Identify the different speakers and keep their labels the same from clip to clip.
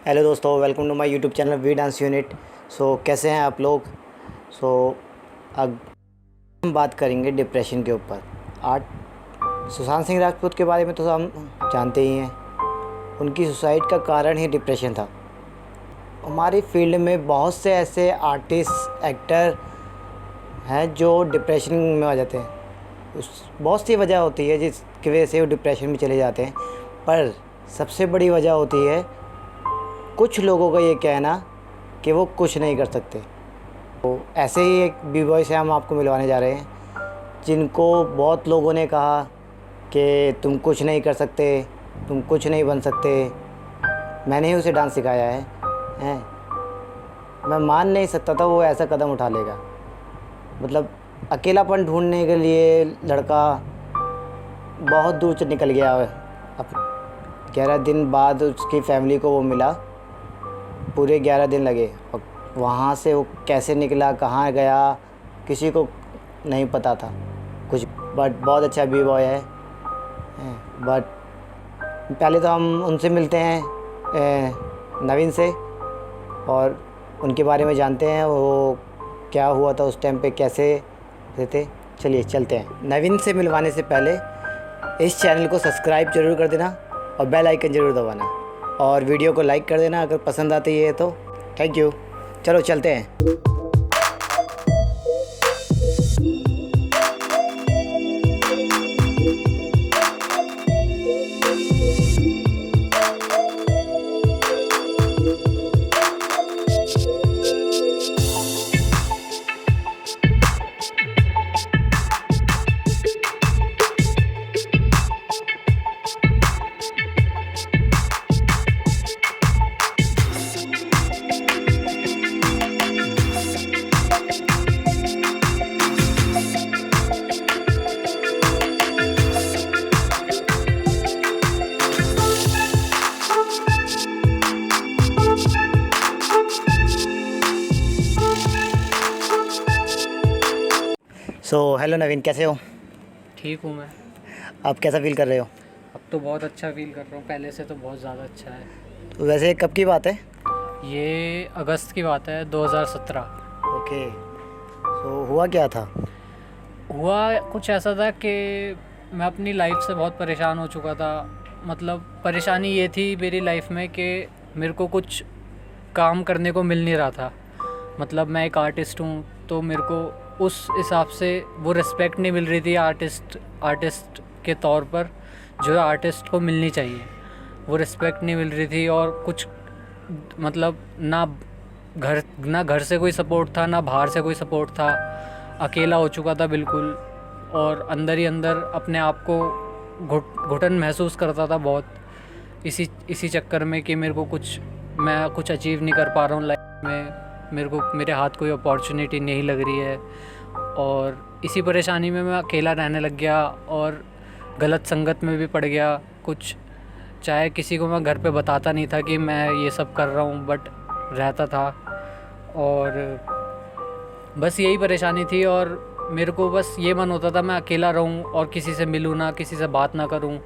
Speaker 1: Hello दोस्तों, welcome to my YouTube channel V dance unit. कैसे हैं आप लोग। अब हम बात करेंगे डिप्रेशन के ऊपर। आज सुशांत सिंह राजपूत के बारे में तो हम जानते ही हैं। उनकी सुसाइड का कारण ही डिप्रेशन था। हमारी फील्ड में बहुत से ऐसे आर्टिस्ट, एक्टर हैं जो डिप्रेशन में आ जाते हैं। बहुत सी वजह होती है जिसकी वजह से वो डिप्रेशन में चले जाते हैं, पर सबसे बड़ी वजह होती है कुछ लोगों का ये कहना कि वो कुछ नहीं कर सकते। तो ऐसे ही एक बी बॉय से हम आपको मिलवाने जा रहे हैं, जिनको बहुत लोगों ने कहा कि तुम कुछ नहीं कर सकते, तुम कुछ नहीं बन सकते। मैंने ही उसे डांस सिखाया है। मैं मान नहीं सकता था वो ऐसा कदम उठा लेगा। मतलब अकेलापन ढूंढने के लिए लड़का बहुत दूर से निकल गया। अब 11 दिन बाद उसकी फैमिली को वो मिला। पूरे 11 दिन लगे और वहाँ से वो कैसे निकला, कहाँ गया, किसी को नहीं पता था कुछ। बट बहुत अच्छा बी बॉय है। बट पहले तो हम उनसे मिलते हैं, नवीन से, और उनके बारे में जानते हैं वो क्या हुआ था उस टाइम पे, कैसे रहते। चलिए चलते हैं। नवीन से मिलवाने से पहले इस चैनल को सब्सक्राइब ज़रूर कर देना और बेल आइकन ज़रूर दबाना, और वीडियो को लाइक कर देना अगर पसंद आती है तो। Thank you. चलो चलते हैं। हेलो नवीन, कैसे हो?
Speaker 2: ठीक हूँ मैं।
Speaker 1: आप कैसा फील कर रहे हो?
Speaker 2: अब तो बहुत अच्छा फील कर रहा हूँ, पहले से तो बहुत ज़्यादा अच्छा है।
Speaker 1: तो वैसे कब की बात है?
Speaker 2: ये अगस्त की बात है, 2017।
Speaker 1: ओके। हुआ क्या था?
Speaker 2: हुआ कुछ ऐसा था कि मैं अपनी लाइफ से बहुत परेशान हो चुका था। मतलब परेशानी ये थी मेरी लाइफ में कि मेरे को कुछ काम करने को मिल नहीं रहा था। मतलब मैं एक आर्टिस्ट हूँ, तो मेरे को उस हिसाब से वो रिस्पेक्ट नहीं मिल रही थी आर्टिस्ट के तौर पर, जो आर्टिस्ट को मिलनी चाहिए, वो रिस्पेक्ट नहीं मिल रही थी। और कुछ मतलब ना घर से कोई सपोर्ट था, ना बाहर से कोई सपोर्ट था। अकेला हो चुका था बिल्कुल, और अंदर ही अंदर अपने आप को घुटन महसूस करता था बहुत। इसी चक्कर में कि मैं कुछ अचीव नहीं कर पा रहा हूँ लाइफ में, मेरे हाथ कोई अपॉर्चुनिटी नहीं लग रही है। और इसी परेशानी में मैं अकेला रहने लग गया और गलत संगत में भी पड़ गया कुछ। चाहे किसी को मैं घर पे बताता नहीं था कि मैं ये सब कर रहा हूँ, बट रहता था। और बस यही परेशानी थी, और मेरे को बस ये मन होता था मैं अकेला रहूँ और किसी से मिलूँ ना, किसी से बात ना करूँ।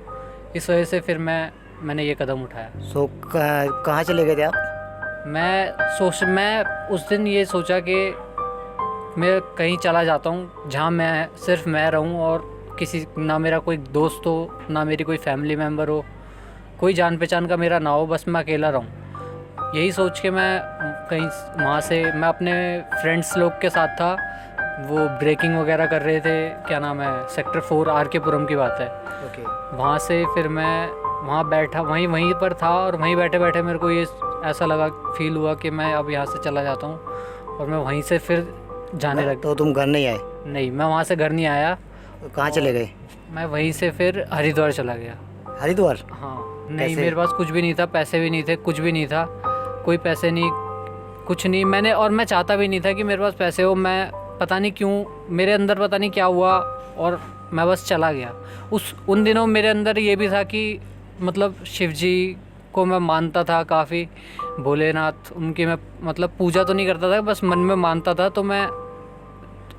Speaker 2: इस वजह से फिर मैंने ये कदम उठाया।
Speaker 1: कहाँ चले गए थे आप?
Speaker 2: मैं उस दिन ये सोचा कि मैं कहीं चला जाता हूँ जहाँ सिर्फ मैं रहूँ, और ना मेरा कोई दोस्त हो, ना मेरी कोई फैमिली मेम्बर हो, कोई जान पहचान का मेरा ना हो, बस मैं अकेला रहूँ। यही सोच के मैं कहीं वहाँ से, मैं अपने फ्रेंड्स लोग के साथ था, वो ब्रेकिंग वगैरह कर रहे थे। क्या नाम है, सेक्टर 4 RK पुरम की बात है।
Speaker 1: ओके।
Speaker 2: वहाँ से फिर मैं वहाँ बैठा, वहीं पर था, और वहीं बैठे बैठे मेरे को ये ऐसा फील हुआ कि मैं अब यहाँ से चला जाता हूँ, और मैं वहीं से फिर जाने लगा।
Speaker 1: तो तुम घर नहीं आए?
Speaker 2: नहीं, मैं वहाँ से घर नहीं आया।
Speaker 1: कहाँ चले गए?
Speaker 2: मैं वहीं से फिर हरिद्वार चला गया।
Speaker 1: हरिद्वार?
Speaker 2: हाँ। नहीं, मेरे पास कुछ भी नहीं था, पैसे भी नहीं थे, कुछ भी नहीं था, कोई पैसे नहीं, कुछ नहीं। मैं चाहता भी नहीं था कि मेरे पास पैसे हो। मैं पता नहीं क्यों, मेरे अंदर पता नहीं क्या हुआ, और मैं बस चला गया। उन दिनों मेरे अंदर ये भी था कि मतलब शिव जी को मैं मानता था काफ़ी, भोलेनाथ, उनकी मैं मतलब पूजा तो नहीं करता था, बस मन में मानता था। तो मैं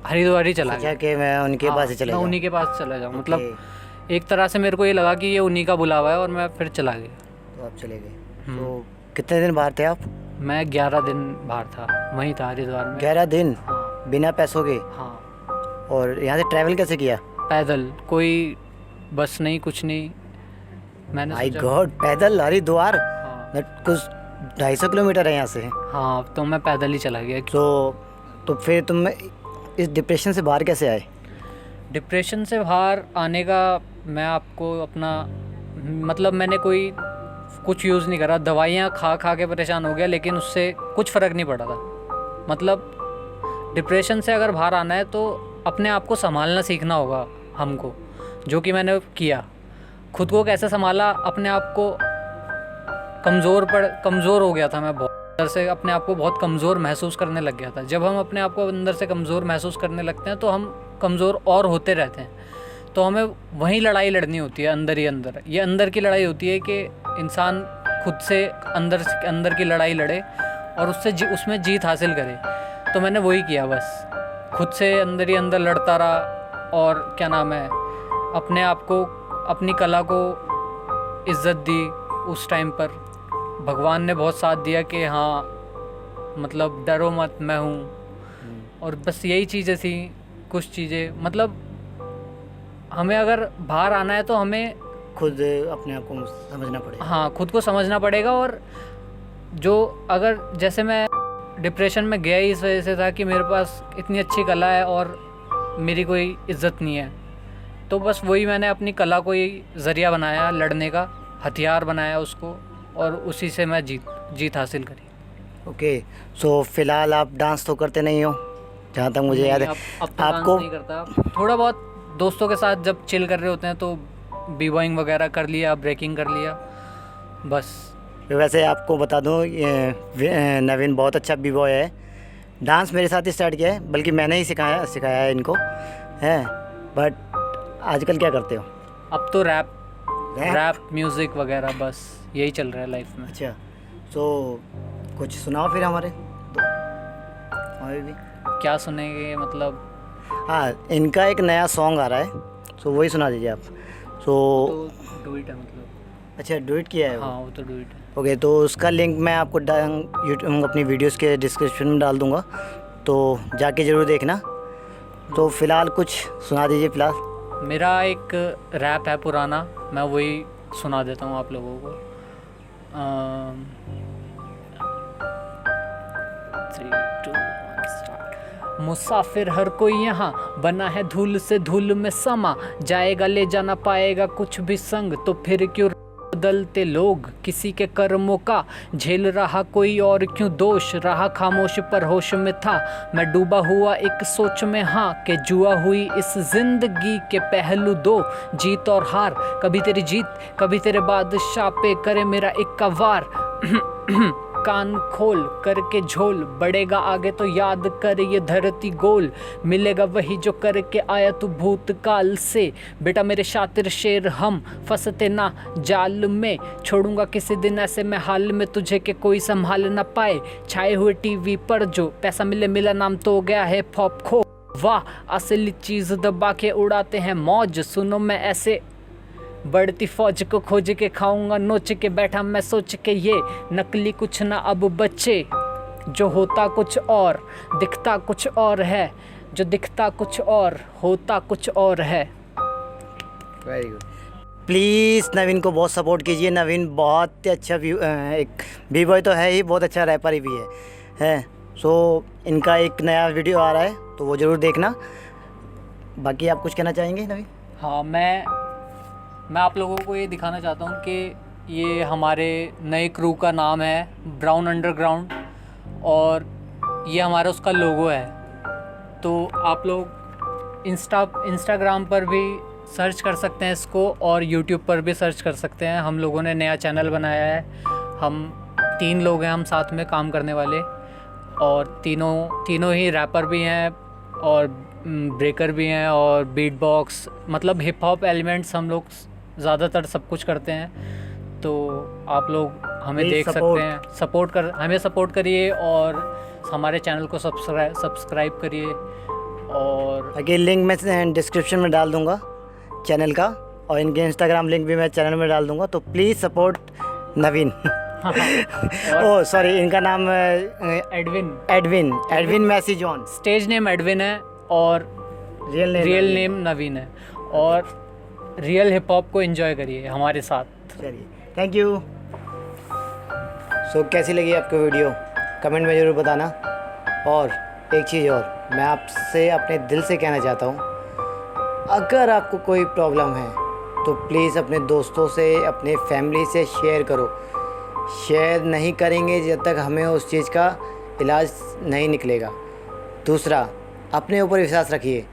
Speaker 2: हरिद्वार ही चला गया
Speaker 1: कि मैं उनके पास ही चला
Speaker 2: मैं
Speaker 1: जाऊँ।
Speaker 2: उन्हीं के पास चला जाऊँ। मतलब एक तरह से मेरे को ये लगा कि ये उन्हीं का बुलावा है, और मैं फिर चला गया।
Speaker 1: तो आप चले गए। तो कितने दिन बाहर थे आप?
Speaker 2: मैं 11 दिन बाहर था, वहीं था हरिद्वार में।
Speaker 1: 11 दिन
Speaker 2: हाँ
Speaker 1: बिना पैसों के?
Speaker 2: हाँ।
Speaker 1: और यहाँ से ट्रैवल कैसे किया?
Speaker 2: पैदल, कोई बस नहीं, कुछ नहीं। मैंने
Speaker 1: माय
Speaker 2: सोचा
Speaker 1: गॉड, पैदल हरिद्वार?
Speaker 2: हाँ
Speaker 1: that कुछ 250 किलोमीटर है यहाँ से।
Speaker 2: हाँ, तो मैं पैदल ही चला गया।
Speaker 1: तो फिर तुम इस डिप्रेशन से बाहर कैसे आए?
Speaker 2: डिप्रेशन से बाहर आने का मैं आपको अपना मतलब मैंने कोई कुछ यूज़ नहीं करा, दवाइयाँ खा खा के परेशान हो गया, लेकिन उससे कुछ फ़र्क नहीं पड़ा था। मतलब डिप्रेशन से अगर बाहर आना है तो अपने आप को संभालना सीखना होगा हमको, जो कि मैंने किया। खुद को कैसे संभाला, अपने आप को कमज़ोर हो गया था मैं, बहुत अंदर से अपने आप को बहुत कमज़ोर महसूस करने लग गया था। जब हम अपने आप को अंदर से कमज़ोर महसूस करने लगते हैं तो हम कमज़ोर और होते रहते हैं। तो हमें वहीं लड़ाई लड़नी होती है, अंदर ही अंदर। ये अंदर की लड़ाई होती है कि इंसान खुद से अंदर की लड़ाई लड़े और उसमें जीत हासिल करे। तो मैंने वही किया, बस खुद से अंदर ही अंदर लड़ता रहा। और क्या नाम है, अपने आप को, अपनी कला को इज़्ज़त दी। उस टाइम पर भगवान ने बहुत साथ दिया कि हाँ मतलब डरो मत, मैं हूँ। और बस यही चीज़ें थी, कुछ चीज़ें। मतलब हमें अगर बाहर आना है तो हमें
Speaker 1: खुद अपने आप को समझना पड़ेगा।
Speaker 2: हाँ, खुद को समझना पड़ेगा। और जो अगर जैसे मैं डिप्रेशन में गया ही इस वजह से था कि मेरे पास इतनी अच्छी कला है और मेरी कोई इज़्ज़त नहीं है। तो बस वही मैंने अपनी कला को ही ज़रिया बनाया, लड़ने का हथियार बनाया उसको, और उसी से मैं जीत हासिल करी।
Speaker 1: ओके, सो फिलहाल आप डांस तो करते नहीं हो जहाँ तक मुझे याद है?
Speaker 2: अब तो आपको नहीं करता, थोड़ा बहुत दोस्तों के साथ जब चिल कर रहे होते हैं तो बी बॉइंग वगैरह कर लिया, ब्रेकिंग कर लिया, बस।
Speaker 1: वैसे आपको बता दूं, ये नवीन बहुत अच्छा बी बॉय है। डांस मेरे साथ ही स्टार्ट किया है, बल्कि मैंने ही सिखाया है इनको, है। बट आजकल क्या करते हो?
Speaker 2: अब तो रैप म्यूज़िक वगैरह, बस यही चल रहा है लाइफ में।
Speaker 1: अच्छा, तो कुछ सुनाओ फिर हमारे भी।
Speaker 2: क्या सुनेंगे मतलब?
Speaker 1: हाँ, इनका एक नया सॉन्ग आ रहा है, सो वही सुना दीजिए आप।
Speaker 2: तो डुइट है मतलब।
Speaker 1: अच्छा, डुइट किया है?
Speaker 2: हाँ, वो तो डुइट है।
Speaker 1: ओके, तो उसका लिंक मैं आपको यूट्यूब अपनी वीडियोस के डिस्क्रिप्शन में डाल दूँगा, तो जाके ज़रूर देखना। तो फ़िलहाल कुछ सुना दीजिए फ़िलहाल।
Speaker 2: मेरा एक रैप है पुराना, मैं वही सुना देता हूँ आप लोगों को। 3, 2, 1 स्टार्ट। मुसाफिर हर कोई यहाँ बना है धूल से, धूल में समा जाएगा, ले जाना पाएगा कुछ भी संग। तो फिर क्यों बदलते लोग किसी के कर्मों का, झेल रहा कोई और क्यों दोष, रहा खामोश पर होश में था मैं डूबा हुआ एक सोच में। हाँ कि जुआ हुई इस जिंदगी के पहलू दो, जीत और हार, कभी तेरी जीत कभी तेरे बादशाह पे करे मेरा एक वार। कान खोल करके झोल, बढ़ेगा आगे तो याद कर ये धरती गोल, मिलेगा वही जो करके आया तू भूतकाल से। बेटा मेरे शातिर शेर हम फंसते ना जाल में, छोड़ूंगा किसी दिन ऐसे में हाल में तुझे कि कोई संभाल ना पाए। छाए हुए टीवी पर जो पैसा मिला नाम तो हो गया है पॉप खो, वाह असली चीज़ दबा के उड़ाते हैं मौज। सुनो मैं ऐसे बढ़ती फौज को खोज के खाऊंगा नोच के, बैठा मैं सोच के ये नकली कुछ ना अब बच्चे, जो होता कुछ और दिखता कुछ और है, जो दिखता कुछ और होता कुछ और है।
Speaker 1: Very good. प्लीज़ नवीन को बहुत सपोर्ट कीजिए। नवीन बहुत अच्छा एक बी बॉय तो है ही, बहुत अच्छा रैपर ही भी है। सो इनका एक नया वीडियो आ रहा है तो वो ज़रूर देखना। बाकी आप कुछ कहना चाहेंगे नवीन?
Speaker 2: हाँ, मैं आप लोगों को ये दिखाना चाहता हूँ कि ये हमारे नए क्रू का नाम है ब्राउन अंडरग्राउंड, और ये हमारा उसका लोगो है। तो आप लोग इंस्टाग्राम पर भी सर्च कर सकते हैं इसको, और यूट्यूब पर भी सर्च कर सकते हैं। हम लोगों ने नया चैनल बनाया है, हम 3 लोग हैं हम साथ में काम करने वाले, और तीनों ही रैपर भी हैं और ब्रेकर भी हैं और बीट बॉक्स, मतलब हिप हॉप एलिमेंट्स हम लोग ज़्यादातर सब कुछ करते हैं। तो आप लोग हमें देख सकते हैं, हमें सपोर्ट करिए और हमारे चैनल को सब्सक्राइब करिए। और
Speaker 1: आगे लिंक मैं डिस्क्रिप्शन में डाल दूंगा चैनल का, और इनके इंस्टाग्राम लिंक भी मैं चैनल में डाल दूंगा। तो please support Naveen. Oh sorry, इनका नाम
Speaker 2: Edwin.
Speaker 1: Edwin Massey John.
Speaker 2: Stage name Edwin है और रियल नेम नवीन है। और रियल हिप हॉप को एंजॉय करिए हमारे साथ।
Speaker 1: चलिए, थैंक यू। सो कैसी लगी आपको वीडियो, कमेंट में ज़रूर बताना। और एक चीज़ और मैं आपसे अपने दिल से कहना चाहता हूँ, अगर आपको कोई प्रॉब्लम है तो प्लीज़ अपने दोस्तों से, अपने फैमिली से शेयर करो। शेयर नहीं करेंगे जब तक हमें उस चीज़ का इलाज नहीं निकलेगा। दूसरा, अपने ऊपर विश्वास रखिए।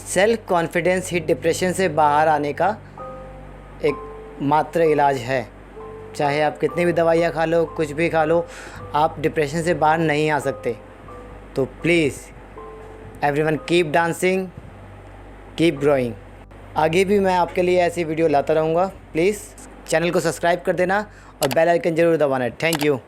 Speaker 1: सेल्फ कॉन्फिडेंस ही डिप्रेशन से बाहर आने का एक मात्र इलाज है। चाहे आप कितनी भी दवाइयाँ खा लो, कुछ भी खा लो, आप डिप्रेशन से बाहर नहीं आ सकते। तो please everyone keep dancing, keep growing. आगे भी मैं आपके लिए ऐसी वीडियो लाता रहूँगा। प्लीज़ चैनल को सब्सक्राइब कर देना और बेल आइकन ज़रूर दबाना। Thank you.